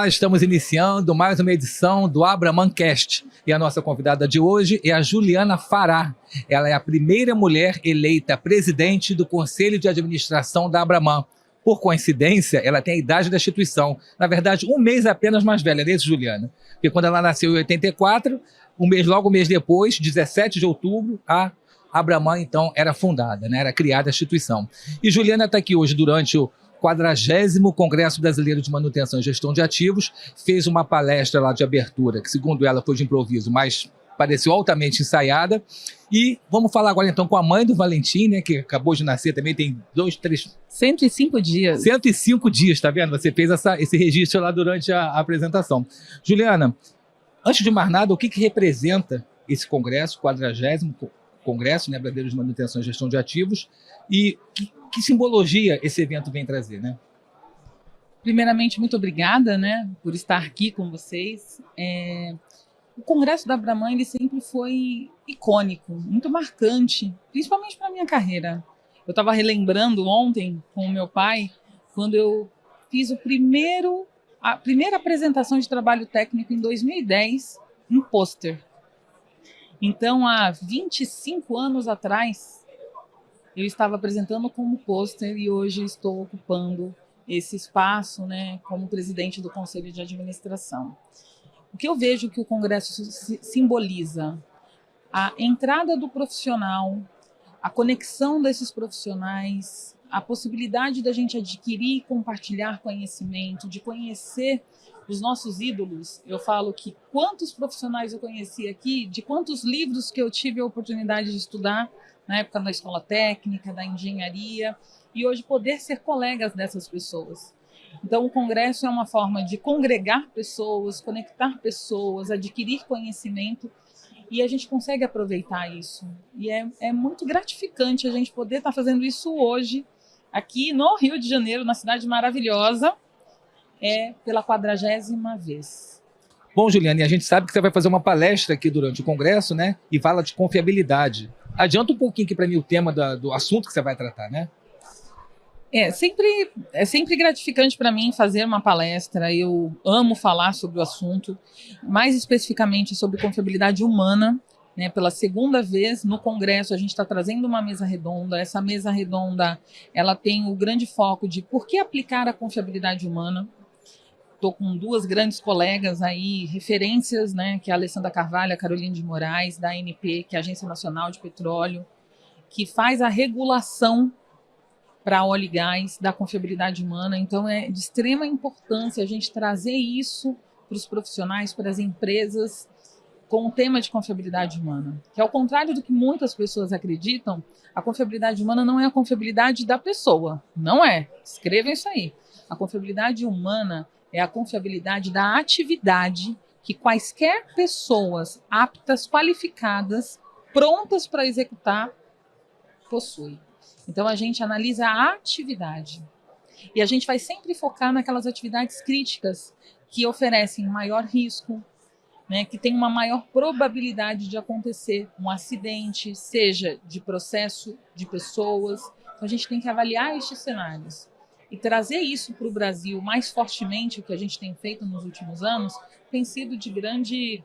Estamos iniciando mais uma edição do AbraManCast e a nossa convidada de hoje é a Juliana Fará. Ela é a primeira mulher eleita presidente do Conselho de Administração da Abraman. Por coincidência, ela tem a idade da instituição. Na verdade, um mês apenas mais velha, não é isso, Juliana? Porque quando ela nasceu em 84, logo um mês depois, 17 de outubro, a Abraman, então, era fundada, né? Era criada a instituição. E Juliana está aqui hoje durante o 40º Congresso Brasileiro de Manutenção e Gestão de Ativos, fez uma palestra lá de abertura, que segundo ela foi de improviso, mas pareceu altamente ensaiada. E vamos falar agora então com a mãe do Valentim, né, que acabou de nascer também, tem 105 dias. 105 dias, tá vendo? Você fez esse registro lá durante a apresentação. Juliana, antes de mais nada, o que representa esse congresso, 40º Congresso, né, Brasileiro de Manutenção e Gestão de Ativos, e que simbologia esse evento vem trazer, né? Primeiramente, muito obrigada, né, por estar aqui com vocês. O Congresso da Abraman, ele sempre foi icônico, muito marcante, principalmente para a minha carreira. Eu estava relembrando ontem com o meu pai, quando eu fiz a primeira apresentação de trabalho técnico em 2010, em pôster. Então, há 25 anos atrás, eu estava apresentando como pôster e hoje estou ocupando esse espaço, né, como presidente do Conselho de Administração. O que eu vejo que o Congresso simboliza? A entrada do profissional, a conexão desses profissionais, a possibilidade da gente adquirir e compartilhar conhecimento, de conhecer os nossos ídolos. Eu falo que quantos profissionais eu conheci aqui, de quantos livros que eu tive a oportunidade de estudar, na época da escola técnica, da engenharia, e hoje poder ser colegas dessas pessoas. Então, o Congresso é uma forma de congregar pessoas, conectar pessoas, adquirir conhecimento, e a gente consegue aproveitar isso. E é muito gratificante a gente poder estar fazendo isso hoje, aqui no Rio de Janeiro, na cidade maravilhosa, pela 40ª vez. Bom, Juliana, e a gente sabe que você vai fazer uma palestra aqui durante o Congresso, né? E fala de confiabilidade. Adianta um pouquinho aqui para mim o tema do assunto que você vai tratar, né? É sempre gratificante para mim fazer uma palestra. Eu amo falar sobre o assunto, mais especificamente sobre confiabilidade humana, né? Pela segunda vez no Congresso a gente está trazendo uma mesa redonda. Essa mesa redonda, ela tem o grande foco de por que aplicar a confiabilidade humana. Estou com duas grandes colegas aí, referências, né, que é a Alessandra Carvalho e a Carolina de Moraes, da ANP, que é a Agência Nacional de Petróleo, que faz a regulação para óleo e gás da confiabilidade humana. Então, é de extrema importância a gente trazer isso para os profissionais, para as empresas, com o tema de confiabilidade humana. Que, ao contrário do que muitas pessoas acreditam, a confiabilidade humana não é a confiabilidade da pessoa. Não é. Escrevam isso aí. A confiabilidade humana é a confiabilidade da atividade que quaisquer pessoas aptas, qualificadas, prontas para executar, possuem. Então, a gente analisa a atividade. E a gente vai sempre focar naquelas atividades críticas que oferecem maior risco, né, que tem uma maior probabilidade de acontecer um acidente, seja de processo, de pessoas. Então, a gente tem que avaliar estes cenários. E trazer isso para o Brasil mais fortemente, o que a gente tem feito nos últimos anos, tem sido de grande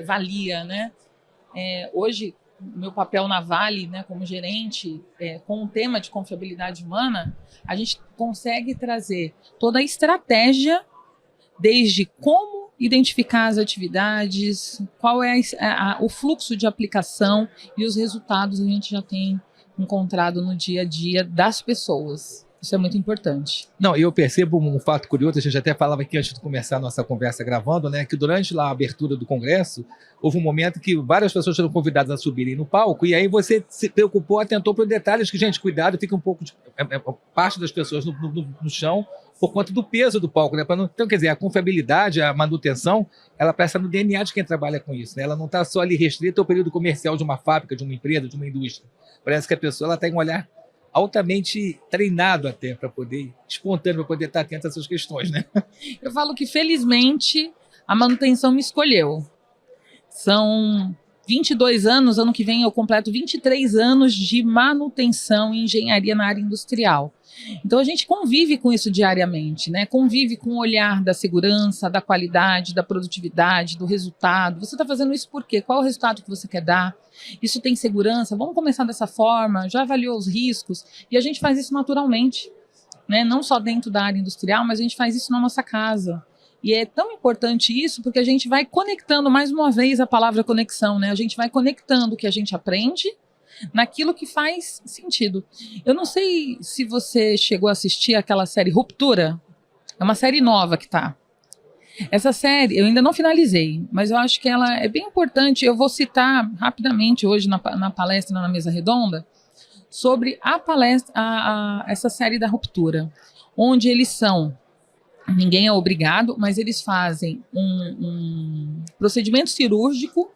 valia, né? Hoje, meu papel na Vale, né, como gerente, com o tema de confiabilidade humana, a gente consegue trazer toda a estratégia, desde como identificar as atividades, qual é o fluxo de aplicação e os resultados a gente já tem encontrado no dia a dia das pessoas. Isso é muito importante. Não, eu percebo um fato curioso, a gente até falava aqui antes de começar a nossa conversa gravando, né, que durante lá a abertura do Congresso, houve um momento que várias pessoas foram convidadas a subirem no palco, e aí você se preocupou, atentou para os detalhes que, gente, cuidado, fica um pouco parte das pessoas no chão por conta do peso do palco, né? Então, quer dizer, a confiabilidade, a manutenção, ela passa no DNA de quem trabalha com isso, né? Ela não está só ali restrita ao período comercial de uma fábrica, de uma empresa, de uma indústria. Parece que a pessoa está em um olhar altamente treinado até para poder, espontâneo, para poder estar atento a essas questões, né? Eu falo que, felizmente, a manutenção me escolheu. São 22 anos, ano que vem eu completo 23 anos de manutenção e engenharia na área industrial. Então a gente convive com isso diariamente, né? Convive com o olhar da segurança, da qualidade, da produtividade, do resultado. Você está fazendo isso por quê? Qual é o resultado que você quer dar? Isso tem segurança? Vamos começar dessa forma? Já avaliou os riscos? E a gente faz isso naturalmente, né? Não só dentro da área industrial, mas a gente faz isso na nossa casa. E é tão importante isso porque a gente vai conectando, mais uma vez a palavra conexão, né? A gente vai conectando o que a gente aprende naquilo que faz sentido. Eu não sei se você chegou a assistir aquela série Ruptura. É uma série nova que tá. Essa série, eu ainda não finalizei, mas eu acho que ela é bem importante. Eu vou citar rapidamente hoje na palestra, na mesa redonda, sobre a palestra, essa série da Ruptura, onde eles são, ninguém é obrigado, mas eles fazem um procedimento cirúrgico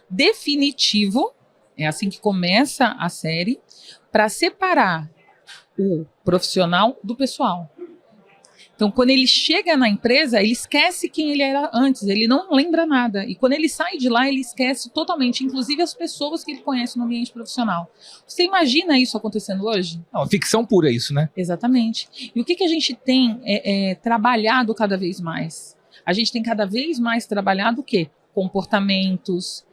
definitivo, é assim que começa a série, para separar o profissional do pessoal. Então, quando ele chega na empresa, ele esquece quem ele era antes, ele não lembra nada. E quando ele sai de lá, ele esquece totalmente, inclusive as pessoas que ele conhece no ambiente profissional. Você imagina isso acontecendo hoje? Não, ficção pura isso, né? Exatamente. E o que a gente tem trabalhado cada vez mais? A gente tem cada vez mais trabalhado o quê? Comportamentos,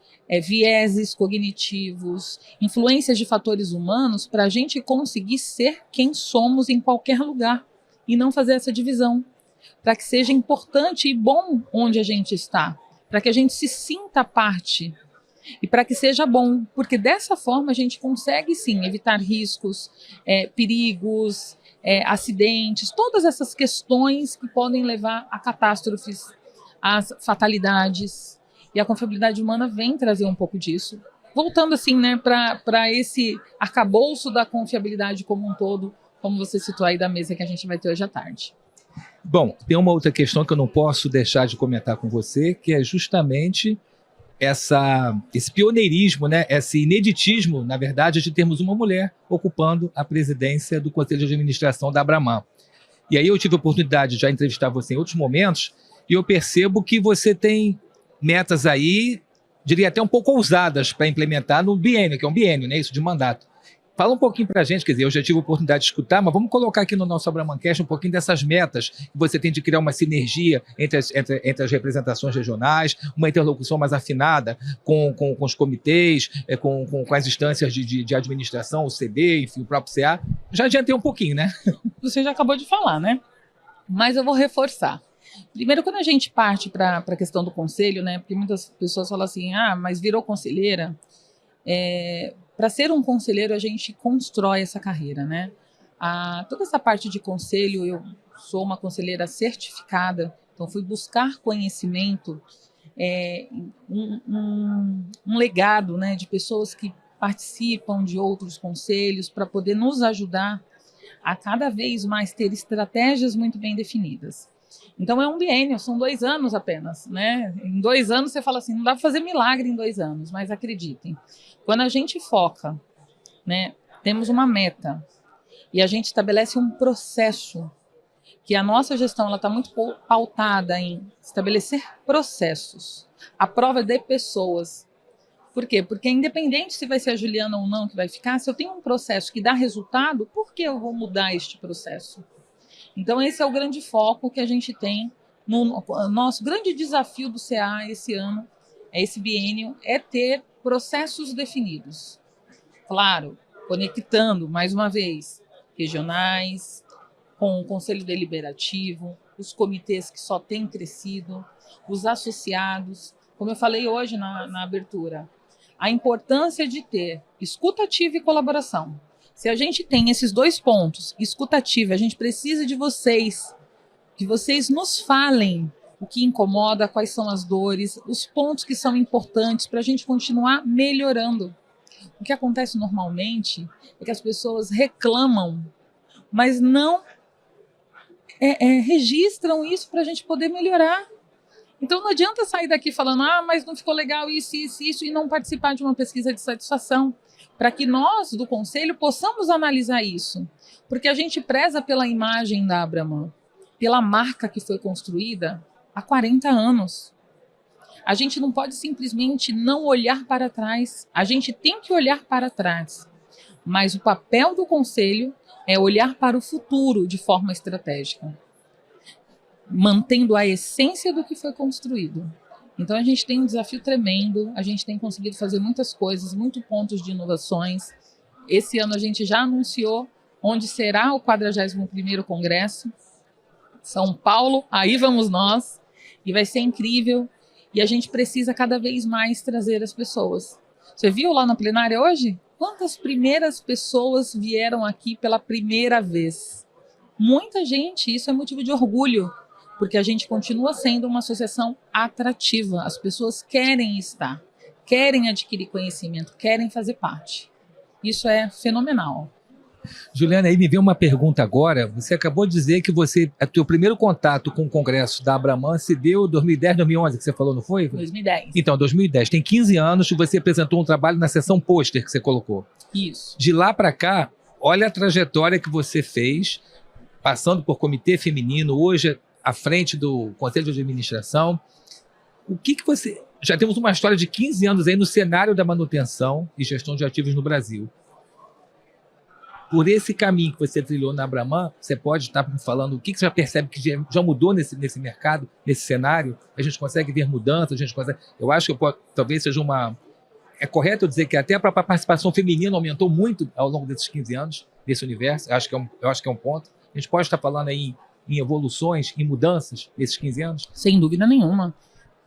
vieses cognitivos, influências de fatores humanos para a gente conseguir ser quem somos em qualquer lugar e não fazer essa divisão, para que seja importante e bom onde a gente está, para que a gente se sinta parte e para que seja bom, porque dessa forma a gente consegue sim evitar riscos, perigos, acidentes, todas essas questões que podem levar a catástrofes, às fatalidades. E a confiabilidade humana vem trazer um pouco disso. Voltando assim, né, para esse arcabouço da confiabilidade como um todo, como você citou aí da mesa que a gente vai ter hoje à tarde. Bom, tem uma outra questão que eu não posso deixar de comentar com você, que é justamente esse pioneirismo, né, esse ineditismo, na verdade, de termos uma mulher ocupando a presidência do Conselho de Administração da Abraman. E aí eu tive a oportunidade de já entrevistar você em outros momentos e eu percebo que você tem metas aí, diria até um pouco ousadas para implementar no biênio, que é um biênio, né, isso de mandato. Fala um pouquinho para a gente, quer dizer, eu já tive a oportunidade de escutar, mas vamos colocar aqui no nosso AbramanCast um pouquinho dessas metas que você tem de criar uma sinergia entre as representações regionais, uma interlocução mais afinada com os comitês, com as instâncias de administração, o CB, enfim, o próprio CA. Já adiantei um pouquinho, né? Você já acabou de falar, né? Mas eu vou reforçar. Primeiro, quando a gente parte para a questão do conselho, né? Porque muitas pessoas falam assim, mas virou conselheira. Para ser um conselheiro, a gente constrói essa carreira, né? Toda essa parte de conselho, eu sou uma conselheira certificada, então fui buscar conhecimento, um legado, né, de pessoas que participam de outros conselhos para poder nos ajudar a cada vez mais ter estratégias muito bem definidas. Então é um biênio, são 2 anos apenas, né? Em 2 anos você fala assim, não dá para fazer milagre em 2 anos, mas acreditem, quando a gente foca, né, temos uma meta e a gente estabelece um processo, que a nossa gestão ela está muito pautada em estabelecer processos, a prova de pessoas. Por quê? Porque independente se vai ser a Juliana ou não que vai ficar, se eu tenho um processo que dá resultado, por que eu vou mudar este processo? Então, esse é o grande foco que a gente tem no nosso grande desafio do CA esse ano, esse biênio, é ter processos definidos. Claro, conectando, mais uma vez, regionais, com o Conselho Deliberativo, os comitês que só têm crescido, os associados. Como eu falei hoje na abertura, a importância de ter escuta ativa e colaboração. Se a gente tem esses 2 pontos, escuta ativa, a gente precisa de vocês, que vocês nos falem o que incomoda, quais são as dores, os pontos que são importantes para a gente continuar melhorando. O que acontece normalmente é que as pessoas reclamam, mas não registram isso para a gente poder melhorar. Então não adianta sair daqui falando, mas não ficou legal isso, e não participar de uma pesquisa de satisfação, para que nós, do Conselho, possamos analisar isso. Porque a gente preza pela imagem da Abraman, pela marca que foi construída há 40 anos. A gente não pode simplesmente não olhar para trás. A gente tem que olhar para trás. Mas o papel do conselho é olhar para o futuro de forma estratégica, mantendo a essência do que foi construído. Então a gente tem um desafio tremendo, a gente tem conseguido fazer muitas coisas, muitos pontos de inovações. Esse ano a gente já anunciou onde será o 41º Congresso, São Paulo, aí vamos nós, e vai ser incrível, e a gente precisa cada vez mais trazer as pessoas. Você viu lá na plenária hoje? Quantas primeiras pessoas vieram aqui pela primeira vez? Muita gente, isso é motivo de orgulho, porque a gente continua sendo uma associação atrativa. As pessoas querem estar, querem adquirir conhecimento, querem fazer parte. Isso é fenomenal. Juliana, aí me veio uma pergunta agora. Você acabou de dizer que o teu primeiro contato com o Congresso da Abraman se deu em 2010, 2011, que você falou, não foi? 2010. Então, 2010. Tem 15 anos que você apresentou um trabalho na seção pôster que você colocou. Isso. De lá para cá, olha a trajetória que você fez, passando por comitê feminino, hoje à frente do Conselho de Administração. O que você... Já temos uma história de 15 anos aí no cenário da manutenção e gestão de ativos no Brasil. Por esse caminho que você trilhou na Abraman, você pode estar me falando o que você já percebe que já mudou nesse mercado, nesse cenário? A gente consegue ver mudanças, a gente consegue... Eu acho que talvez seja uma... É correto eu dizer que até a própria participação feminina aumentou muito ao longo desses 15 anos, desse universo. Eu acho que é um ponto. A gente pode estar falando aí em evoluções, em mudanças nesses 15 anos? Sem dúvida nenhuma.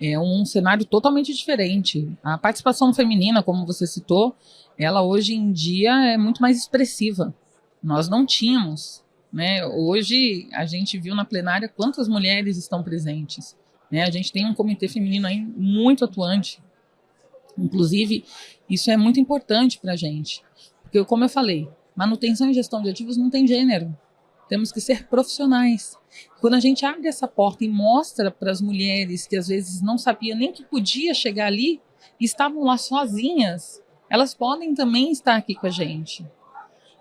É um cenário totalmente diferente. A participação feminina, como você citou, ela hoje em dia é muito mais expressiva. Nós não tínhamos, né? Hoje a gente viu na plenária quantas mulheres estão presentes, né? A gente tem um comitê feminino aí muito atuante. Inclusive, isso é muito importante para a gente. Porque, como eu falei, manutenção e gestão de ativos não tem gênero. Temos que ser profissionais. Quando a gente abre essa porta e mostra para as mulheres que às vezes não sabiam nem que podia chegar ali, e estavam lá sozinhas, elas podem também estar aqui com a gente.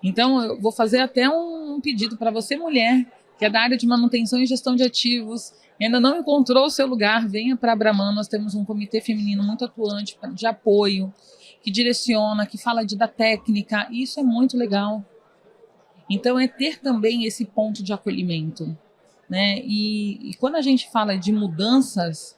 Então, eu vou fazer até um pedido para você, mulher, que é da área de manutenção e gestão de ativos, e ainda não encontrou o seu lugar, venha para a Abraman. Nós temos um comitê feminino muito atuante, de apoio, que direciona, que fala da técnica, e isso é muito legal. Então, é ter também esse ponto de acolhimento, né? E quando a gente fala de mudanças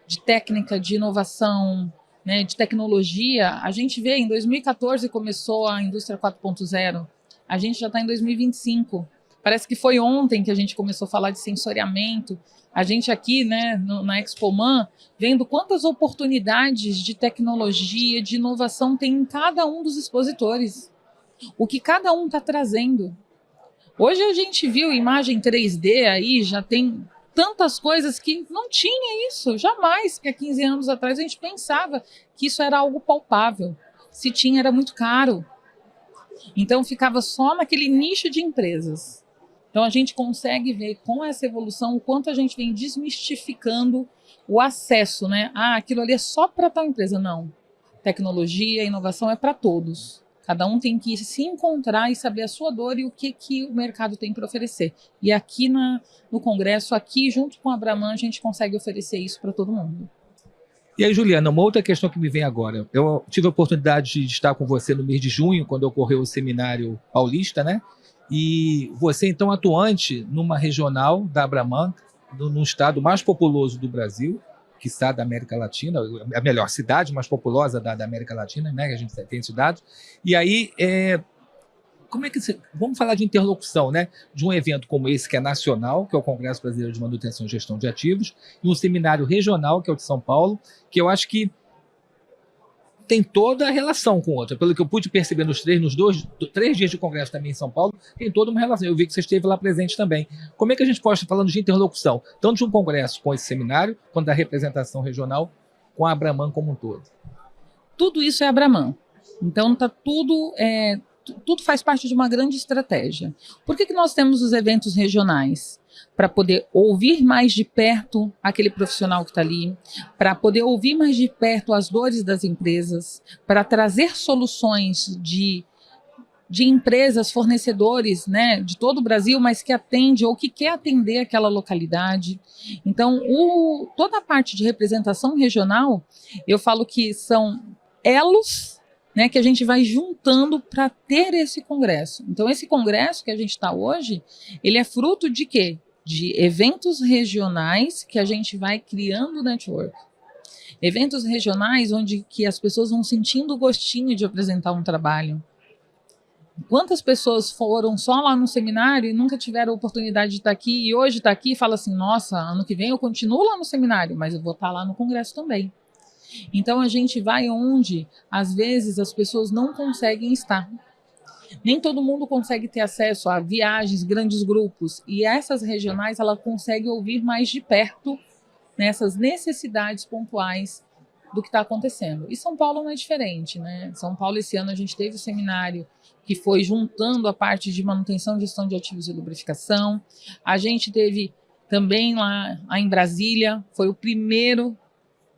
de técnica, de inovação, né, de tecnologia, a gente vê, em 2014 começou a indústria 4.0, a gente já está em 2025. Parece que foi ontem que a gente começou a falar de sensoriamento. A gente aqui, né, na Expoman, vendo quantas oportunidades de tecnologia, de inovação tem em cada um dos expositores. O que cada um está trazendo. Hoje a gente viu imagem 3D aí, já tem tantas coisas que não tinha isso, jamais, que há 15 anos atrás a gente pensava que isso era algo palpável. Se tinha, era muito caro. Então ficava só naquele nicho de empresas. Então a gente consegue ver com essa evolução o quanto a gente vem desmistificando o acesso, né? Ah, aquilo ali é só para tal empresa. Não. Tecnologia, inovação é para todos. Cada um tem que se encontrar e saber a sua dor e o que o mercado tem para oferecer. E aqui no Congresso, aqui junto com a Abraman, a gente consegue oferecer isso para todo mundo. E aí, Juliana, uma outra questão que me vem agora. Eu tive a oportunidade de estar com você no mês de junho, quando ocorreu o Seminário Paulista, né? E você, então, atuante numa regional da Abraman, num estado mais populoso do Brasil, que está da América Latina, a melhor cidade mais populosa da América Latina, né? A gente tem esses dados. E aí, como é que vamos falar de interlocução, né? De um evento como esse, que é nacional, que é o Congresso Brasileiro de Manutenção e Gestão de Ativos, e um seminário regional, que é o de São Paulo, que eu acho que tem toda a relação com o outro. Pelo que eu pude perceber nos 3 dias de congresso também em São Paulo, tem toda uma relação. Eu vi que você esteve lá presente também. Como é que a gente pode estar falando de interlocução, tanto de um congresso com esse seminário, quanto da representação regional com a Abraman como um todo? Tudo isso é Abraman. Então, tá tudo faz parte de uma grande estratégia. Por que nós temos os eventos regionais? Para poder ouvir mais de perto aquele profissional que está ali, para poder ouvir mais de perto as dores das empresas, para trazer soluções de de empresas, fornecedores, né, de todo o Brasil, mas que atende ou que quer atender aquela localidade. Então, toda a parte de representação regional, eu falo que são elos, né, que a gente vai juntando para ter esse congresso. Então, esse congresso que a gente está hoje, ele é fruto de quê? De eventos regionais que a gente vai criando network. Eventos regionais onde que as pessoas vão sentindo o gostinho de apresentar um trabalho. Quantas pessoas foram só lá no seminário e nunca tiveram a oportunidade de estar aqui, e hoje está aqui e fala assim, nossa, ano que vem eu continuo lá no seminário, mas eu vou estar lá no congresso também. Então a gente vai onde, às vezes, as pessoas não conseguem estar. Nem todo mundo consegue ter acesso a viagens, grandes grupos, e essas regionais ela consegue ouvir mais de perto nessas necessidades pontuais do que está acontecendo. E São Paulo não é diferente, né? São Paulo, esse ano, a gente teve o seminário que foi juntando a parte de manutenção e gestão de ativos e lubrificação. A gente teve também lá em Brasília, foi o primeiro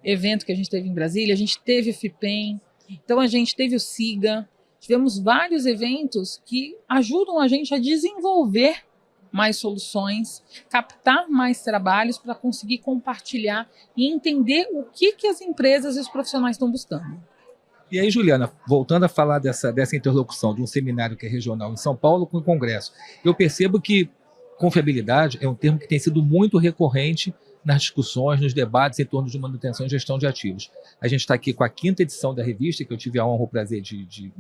evento que a gente teve em Brasília, a gente teve o FIPEM, então a gente teve o SIGA, tivemos vários eventos que ajudam a gente a desenvolver mais soluções, captar mais trabalhos para conseguir compartilhar e entender o que as empresas e os profissionais estão buscando. E aí, Juliana, voltando a falar dessa interlocução de um seminário que é regional em São Paulo com o Congresso, eu percebo que confiabilidade é um termo que tem sido muito recorrente nas discussões, nos debates em torno de manutenção e gestão de ativos. A gente está aqui com a 5ª edição da revista, que eu tive a honra e o prazer de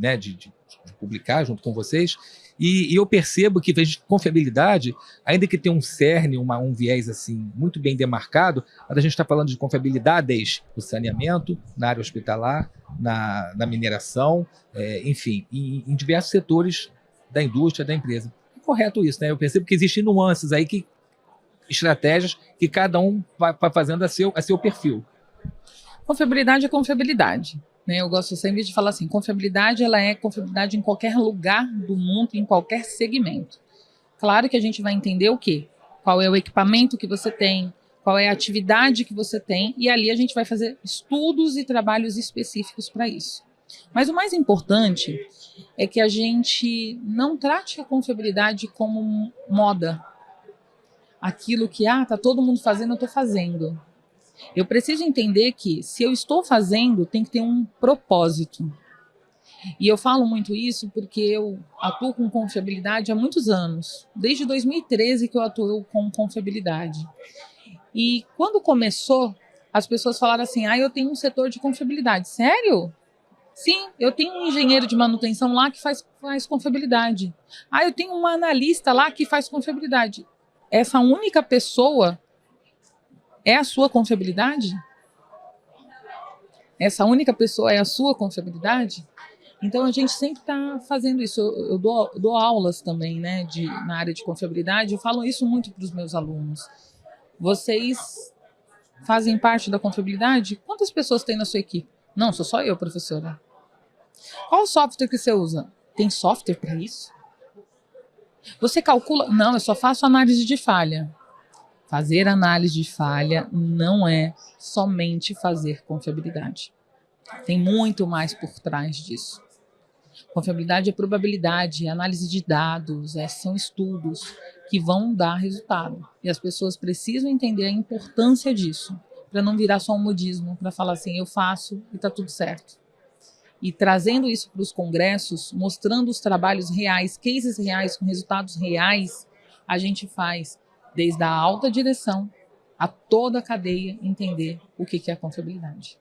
publicar junto com vocês, e eu percebo que a confiabilidade, ainda que tenha um cerne, um viés assim muito bem demarcado, mas a gente está falando de confiabilidades no saneamento, na área hospitalar, na mineração, enfim, em diversos setores da indústria, da empresa. É correto isso, né? Eu percebo que existem nuances aí, estratégias que cada um vai fazendo a seu perfil. Confiabilidade é confiabilidade. Né? Eu gosto sempre de falar assim, confiabilidade ela é confiabilidade em qualquer lugar do mundo, em qualquer segmento. Claro que a gente vai entender o quê? Qual é o equipamento que você tem, qual é a atividade que você tem, e ali a gente vai fazer estudos e trabalhos específicos para isso. Mas o mais importante é que a gente não trate a confiabilidade como moda. Aquilo que, tá todo mundo fazendo, eu estou fazendo. Eu preciso entender que, se eu estou fazendo, tem que ter um propósito. E eu falo muito isso porque eu atuo com confiabilidade há muitos anos. Desde 2013 que eu atuo com confiabilidade. E quando começou, as pessoas falaram assim, eu tenho um setor de confiabilidade. Sério? Sim, eu tenho um engenheiro de manutenção lá que faz confiabilidade. Eu tenho uma analista lá que faz confiabilidade. Essa única pessoa é a sua confiabilidade? Essa única pessoa é a sua confiabilidade? Então, a gente sempre está fazendo isso. Eu dou aulas também, né, na área de confiabilidade. Eu falo isso muito para os meus alunos. Vocês fazem parte da confiabilidade? Quantas pessoas tem na sua equipe? Não, sou só eu, professora. Qual o software que você usa? Tem software para isso? Você calcula? Não, eu só faço análise de falha. Fazer análise de falha não é somente fazer confiabilidade. Tem muito mais por trás disso. Confiabilidade é probabilidade, é análise de dados, são estudos que vão dar resultado. E as pessoas precisam entender a importância disso, para não virar só um modismo, para falar assim, eu faço e está tudo certo. E trazendo isso para os congressos, mostrando os trabalhos reais, cases reais, com resultados reais, a gente faz, desde a alta direção a toda a cadeia, entender o que é a confiabilidade.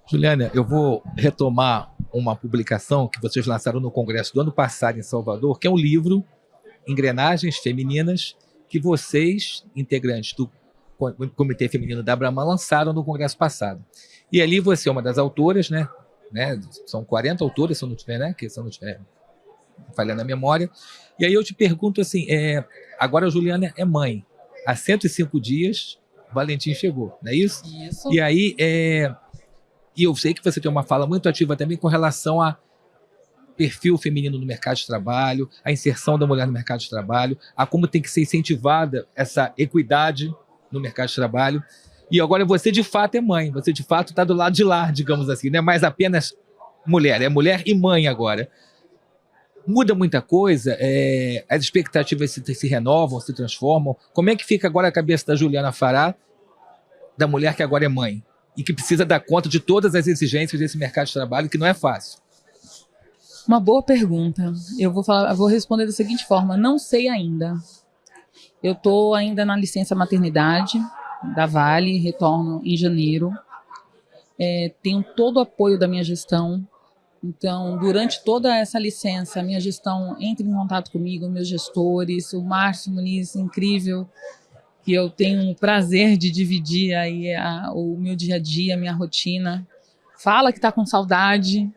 Juliana, eu vou retomar uma publicação que vocês lançaram no congresso do ano passado em Salvador, que é um livro, Engrenagens Femininas, que vocês, integrantes do Comitê Feminino da Abraman, lançaram no congresso passado. E ali você é uma das autoras, né? São 40 autoras, se eu não tiver, né? Se eu não tiver falhando a memória. E aí eu te pergunto assim, agora a Juliana é mãe. Há 105 dias, o Valentim chegou, não é isso? Isso. E aí, e eu sei que você tem uma fala muito ativa também com relação a perfil feminino no mercado de trabalho, a inserção da mulher no mercado de trabalho, a como tem que ser incentivada essa equidade no mercado de trabalho. E agora você de fato é mãe, você de fato está do lado de lá, digamos assim, não é mais apenas mulher, é mulher e mãe agora. Muda muita coisa? As expectativas se renovam, se transformam? Como é que fica agora a cabeça da Juliana Fará, da mulher que agora é mãe e que precisa dar conta de todas as exigências desse mercado de trabalho, que não é fácil? Uma boa pergunta. Eu vou responder da seguinte forma: não sei ainda. Eu estou ainda na licença maternidade da Vale, retorno em janeiro. Tenho todo o apoio da minha gestão. Então, durante toda essa licença, a minha gestão entra em contato comigo, meus gestores, o Márcio Muniz, incrível, que eu tenho o prazer de dividir aí o meu dia a dia, a minha rotina. Fala que está com saudade,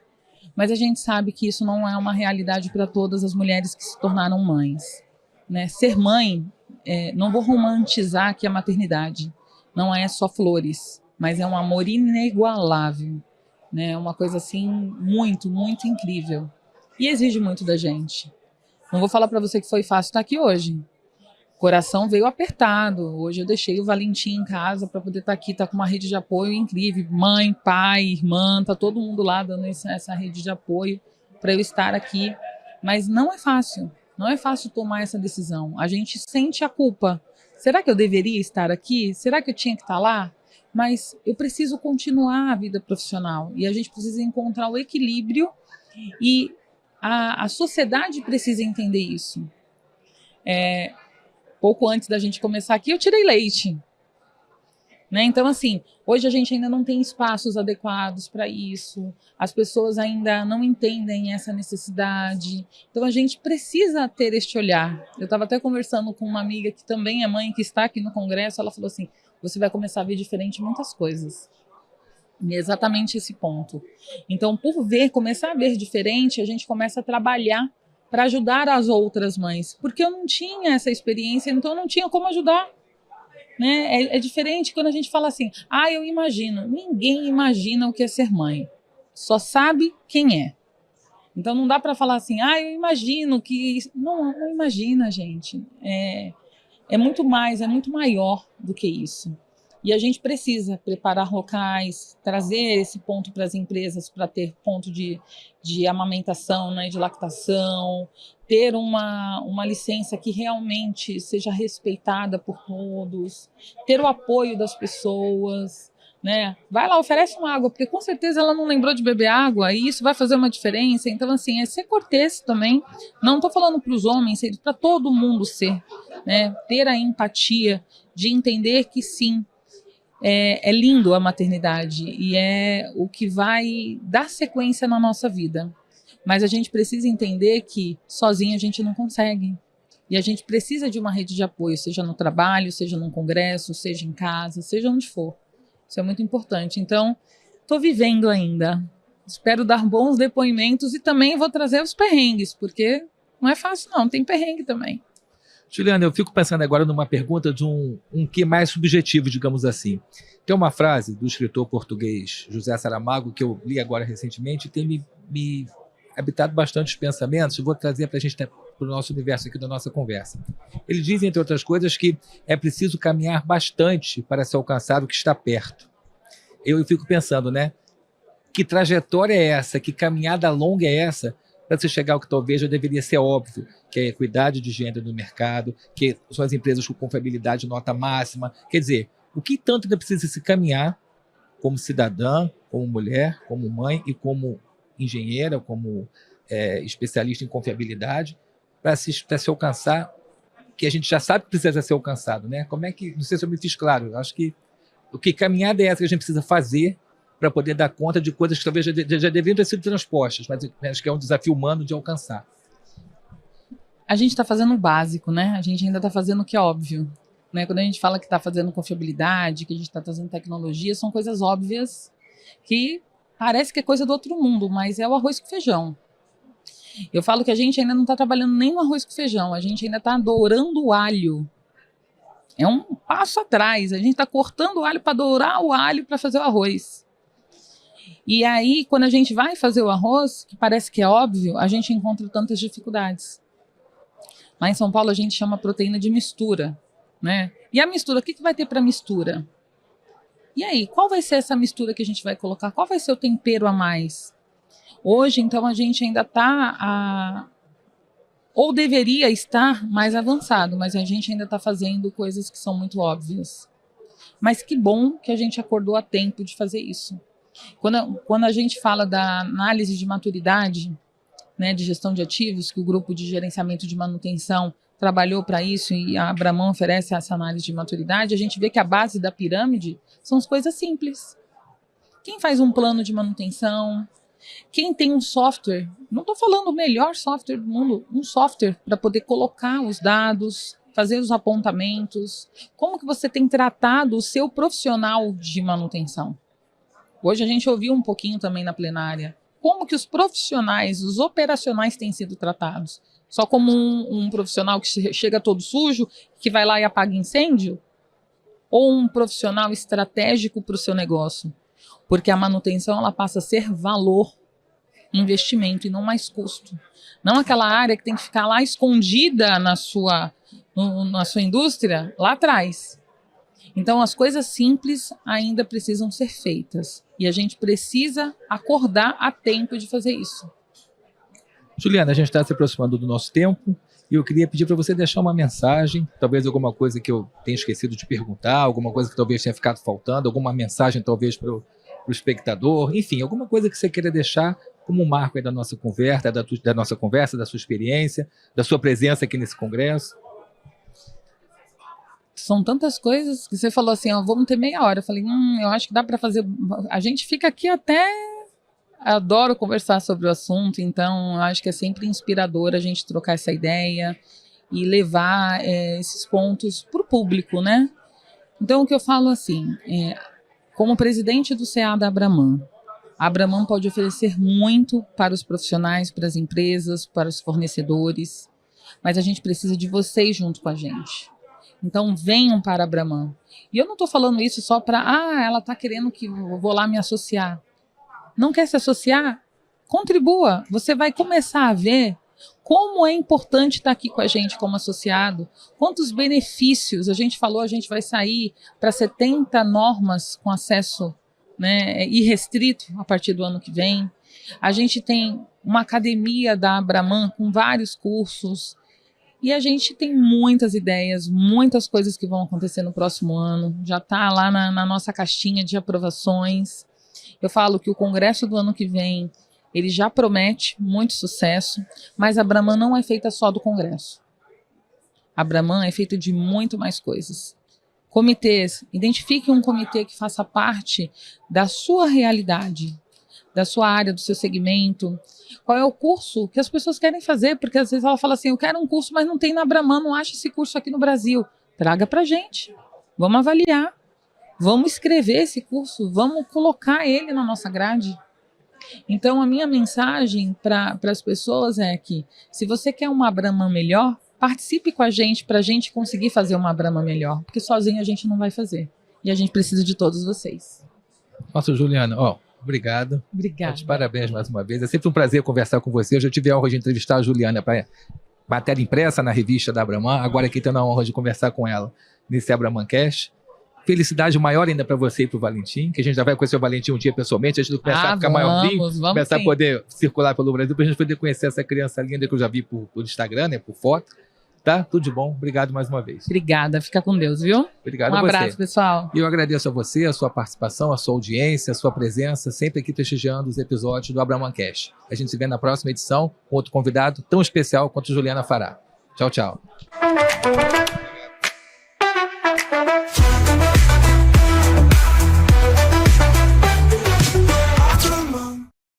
mas a gente sabe que isso não é uma realidade para todas as mulheres que se tornaram mães, né? Ser mãe, não vou romantizar aqui a maternidade, não é só flores, mas é um amor inigualável, né? Uma coisa assim muito, muito incrível e exige muito da gente. Não vou falar para você que foi fácil estar aqui hoje. O coração veio apertado. Hoje eu deixei o Valentim em casa para poder estar aqui, tá com uma rede de apoio incrível, mãe, pai, irmã, tá todo mundo lá dando essa rede de apoio para eu estar aqui. Mas não é fácil. Não é fácil tomar essa decisão. A gente sente a culpa. Será que eu deveria estar aqui? Será que eu tinha que estar lá? Mas eu preciso continuar a vida profissional e a gente precisa encontrar o equilíbrio e a sociedade precisa entender isso. Pouco antes da gente começar aqui, eu tirei leite, né? Então, assim, hoje a gente ainda não tem espaços adequados para isso, as pessoas ainda não entendem essa necessidade, então a gente precisa ter este olhar. Eu estava até conversando com uma amiga que também é mãe, que está aqui no congresso, ela falou assim: você vai começar a ver diferente muitas coisas. E é exatamente esse ponto. Então, por começar a ver diferente, a gente começa a trabalhar para ajudar as outras mães, porque eu não tinha essa experiência, então eu não tinha como ajudar, né? É diferente quando a gente fala assim: eu imagino. Ninguém imagina o que é ser mãe, só sabe quem é. Então não dá para falar assim: eu imagino que... Não imagina, gente. É muito mais, é muito maior do que isso. E a gente precisa preparar locais, trazer esse ponto para as empresas, para ter ponto de amamentação, né, de lactação, ter uma licença que realmente seja respeitada por todos, ter o apoio das pessoas, né? Vai lá, oferece uma água, porque com certeza ela não lembrou de beber água e isso vai fazer uma diferença. Então, assim, é ser cortês também. Não estou falando para os homens, para todo mundo ser, né? Ter a empatia de entender que sim, é lindo a maternidade e é o que vai dar sequência na nossa vida. Mas a gente precisa entender que sozinho a gente não consegue. E a gente precisa de uma rede de apoio, seja no trabalho, seja num congresso, seja em casa, seja onde for. Isso é muito importante. Então, estou vivendo ainda. Espero dar bons depoimentos e também vou trazer os perrengues, porque não é fácil não, tem perrengue também. Juliana, eu fico pensando agora numa pergunta de um que mais subjetivo, digamos assim. Tem uma frase do escritor português José Saramago, que eu li agora recentemente, e tem me habitado bastante os pensamentos. Eu vou trazer para a gente, para o nosso universo aqui da nossa conversa. Ele diz, entre outras coisas, que é preciso caminhar bastante para se alcançar o que está perto. Eu fico pensando, né? Que trajetória é essa? Que caminhada longa é essa para se chegar ao que talvez já deveria ser óbvio, que é a equidade de gênero no mercado, que são as empresas com confiabilidade nota máxima. Quer dizer, o que tanto ainda precisa se caminhar como cidadã, como mulher, como mãe e como engenheira, como especialista em confiabilidade, para se alcançar, que a gente já sabe que precisa ser alcançado, né? Como é que, não sei se eu me fiz claro, eu acho que o que caminhada é essa que a gente precisa fazer para poder dar conta de coisas que talvez já deveriam ter sido transpostas, mas acho que é um desafio humano de alcançar. A gente está fazendo o básico, né? A gente ainda está fazendo o que é óbvio, né? Quando a gente fala que está fazendo confiabilidade, que a gente está fazendo tecnologia, são coisas óbvias que parece que é coisa do outro mundo, mas é o arroz com feijão. Eu falo que a gente ainda não está trabalhando nem no arroz com feijão, a gente ainda está dourando o alho. É um passo atrás, a gente está cortando o alho para dourar o alho para fazer o arroz. E aí, quando a gente vai fazer o arroz, que parece que é óbvio, a gente encontra tantas dificuldades. Lá em São Paulo a gente chama a proteína de mistura, né? E a mistura, o que vai ter para mistura? E aí, qual vai ser essa mistura que a gente vai colocar? Qual vai ser o tempero a mais? Hoje, então, a gente ainda está ou deveria estar mais avançado, mas a gente ainda está fazendo coisas que são muito óbvias. Mas que bom que a gente acordou a tempo de fazer isso. Quando a gente fala da análise de maturidade, né, de gestão de ativos, que o grupo de gerenciamento de manutenção trabalhou para isso e a Abraman oferece essa análise de maturidade, a gente vê que a base da pirâmide são as coisas simples. Quem faz um plano de manutenção? Quem tem um software? Não estou falando o melhor software do mundo, um software para poder colocar os dados, fazer os apontamentos. Como que você tem tratado o seu profissional de manutenção? Hoje a gente ouviu um pouquinho também na plenária. Como que os profissionais, os operacionais têm sido tratados? Só como um profissional que chega todo sujo, que vai lá e apaga incêndio? Ou um profissional estratégico para o seu negócio? Porque a manutenção ela passa a ser valor, investimento e não mais custo. Não aquela área que tem que ficar lá escondida na sua indústria, lá atrás. Então, as coisas simples ainda precisam ser feitas. E a gente precisa acordar a tempo de fazer isso. Juliana, a gente está se aproximando do nosso tempo e eu queria pedir para você deixar uma mensagem, talvez alguma coisa que eu tenha esquecido de perguntar, alguma coisa que talvez tenha ficado faltando, alguma mensagem talvez para o espectador, enfim, alguma coisa que você queira deixar como um marco aí da nossa conversa, da sua experiência, da sua presença aqui nesse congresso. São tantas coisas que você falou assim, ó, vamos ter meia hora. Eu falei, eu acho que dá para fazer. A gente fica aqui até. Adoro conversar sobre o assunto, então acho que é sempre inspirador a gente trocar essa ideia e levar esses pontos para o público, né? Então o que eu falo assim, como presidente do CA da Abraman, a Abraman pode oferecer muito para os profissionais, para as empresas, para os fornecedores, mas a gente precisa de vocês junto com a gente. Então venham para a Abraman. E eu não estou falando isso só para, ela está querendo que eu vou lá me associar. Não quer se associar? Contribua. Você vai começar a ver como é importante estar aqui com a gente como associado, quantos benefícios. A gente falou, a gente vai sair para 70 normas com acesso, né, irrestrito a partir do ano que vem. A gente tem uma academia da Abraman com vários cursos e a gente tem muitas ideias, muitas coisas que vão acontecer no próximo ano. Já está lá na nossa caixinha de aprovações. Eu falo que o congresso do ano que vem, ele já promete muito sucesso, mas a Abraman não é feita só do congresso. A Abraman é feita de muito mais coisas. Comitês, identifique um comitê que faça parte da sua realidade, da sua área, do seu segmento. Qual é o curso que as pessoas querem fazer? Porque às vezes ela fala assim, eu quero um curso, mas não tem na Abraman, não acha esse curso aqui no Brasil. Traga pra gente, vamos avaliar. Vamos escrever esse curso, vamos colocar ele na nossa grade. Então, a minha mensagem para as pessoas é que, se você quer uma Abraman melhor, participe com a gente para a gente conseguir fazer uma Abraman melhor, porque sozinho a gente não vai fazer. E a gente precisa de todos vocês. Nossa, Juliana, obrigado. Obrigada. Parabéns mais uma vez. É sempre um prazer conversar com você. Eu já tive a honra de entrevistar a Juliana para matéria impressa na revista da Abraman, agora aqui tendo a honra de conversar com ela nesse AbramanCast. Felicidade maior ainda para você e para o Valentim, que a gente já vai conhecer o Valentim um dia pessoalmente, a gente começar a ficar maiorzinho, começar a poder circular pelo Brasil, para a gente poder conhecer essa criança linda que eu já vi por Instagram, né, por foto. Tá? Tudo de bom. Obrigado mais uma vez. Obrigada. Fica com Deus, viu? Obrigado a você. Um abraço, você. pessoal. E eu agradeço a você, a sua participação, a sua audiência, a sua presença, sempre aqui prestigiando os episódios do AbramanCast. A gente se vê na próxima edição com outro convidado tão especial quanto Juliana Fará. Tchau, tchau.